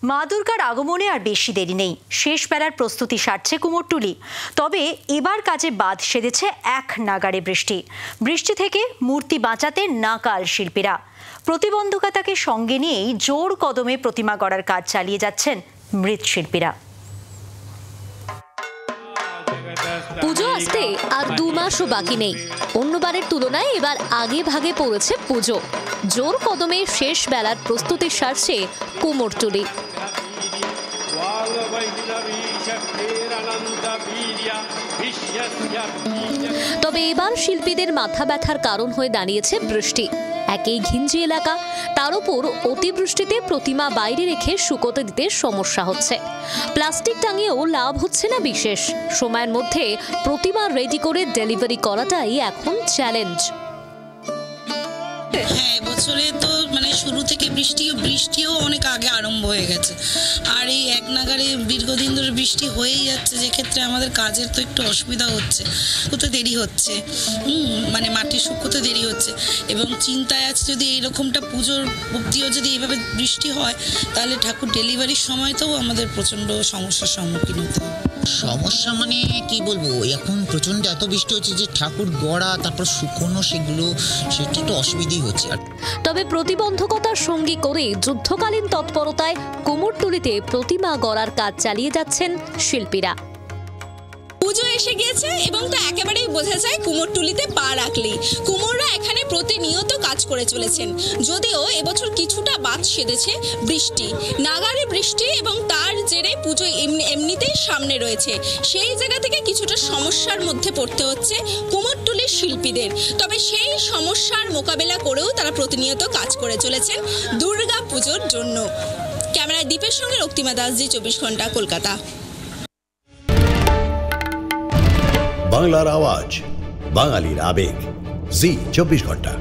মা দুর্গার আগমনে আর বেশি দেরি নেই। শেষ বেলার প্রস্তুতি সারছে কুমোরটুলি। তবে এবার কাজে বাঁধ সেধেছে এক নাগাড়ে বৃষ্টি থেকে মূর্তি বাঁচাতে নাকাল শিল্পীরা। প্রতিবন্ধকতাকে সঙ্গে নিয়েই জোর কদমে প্রতিমা গড়ার কাজ চালিয়ে যাচ্ছেন মৃৎশিল্পীরা। পুজো আসতে আর 2 মাসও বাকি নেই। অন্যবারের তুলনায় এবার আগে ভাগে পড়েছে পুজো। জোর কদমে শেষ বেলার প্রস্তুতি সারছে কুমোরটুলি। তবে এবার শিল্পীদের মাথা ব্যথার কারণ হয়ে দাঁড়িয়েছে বৃষ্টি। একই ঘিঞ্জি এলাকা, তার উপর অতিবৃষ্টিতে প্রতিমা বাইরে রেখে শুকোতে দিতে সমস্যা হচ্ছে। প্লাস্টিক টাঙিয়েও লাভ হচ্ছে না বিশেষ। সময়ের মধ্যে প্রতিমা রেডি করে ডেলিভারি করাটাই এখন চ্যালেঞ্জ। হ্যাঁ, বছরে তো শুরু থেকে বৃষ্টিও অনেক আগে আরম্ভ হয়ে গেছে। আর এই এক নাগারে দীর্ঘদিন ধরে বৃষ্টি হয়েই যাচ্ছে, যে ক্ষেত্রে আমাদের কাজের তো একটু অসুবিধা হচ্ছে, শুকোতে দেরি হচ্ছে, মাটি শুকোতে দেরি হচ্ছে। এবং চিন্তায় আছে যদি এইরকমটা পুজোর অবধিও যদি এইভাবে বৃষ্টি হয়, তাহলে ঠাকুর ডেলিভারির সময়তেও আমাদের প্রচণ্ড সমস্যার সম্মুখীন হতে হবে। সমস্যা কি বলবো, এখন প্রচন্ড এত বৃষ্টি হচ্ছে যে ঠাকুর গড়া তারপর শুকনো সেটা একটু অসুবিধাই হচ্ছে। তবে প্রতিবন্ধকতার সঙ্গী করে যুদ্ধকালীন তৎপরতায় কুমোরটুলিতে প্রতিমা গড়ার কাজ চালিয়ে যাচ্ছেন শিল্পীরা। পুজো এসে গিয়েছে এবং তো একেবারেই বোঝা যায় কুমোরটুলিতে পা রাখলেই কুমোররা এখানে প্রতিনিয়ত কাজ করে চলেছেন। যদিও এবছর কিছুটা বাদ সেধেছে বৃষ্টি, নাগাড়ে বৃষ্টি, এবং তার জেরে পুজো এমনিতেই সামনে রয়েছে। সেই জায়গা থেকে কিছুটা সমস্যার মধ্যে পড়তে হচ্ছে কুমোরটুলির শিল্পীদের। তবে সেই সমস্যার মোকাবেলা করেও তারা প্রতিনিয়ত কাজ করে চলেছেন দুর্গা পুজোর জন্য। ক্যামেরায় দীপের সঙ্গে রক্তিমা দাস, জি 24 ঘন্টা, কলকাতা। বাংলার আওয়াজ, বাঙালির আবেগ, জি 24 ঘন্টা।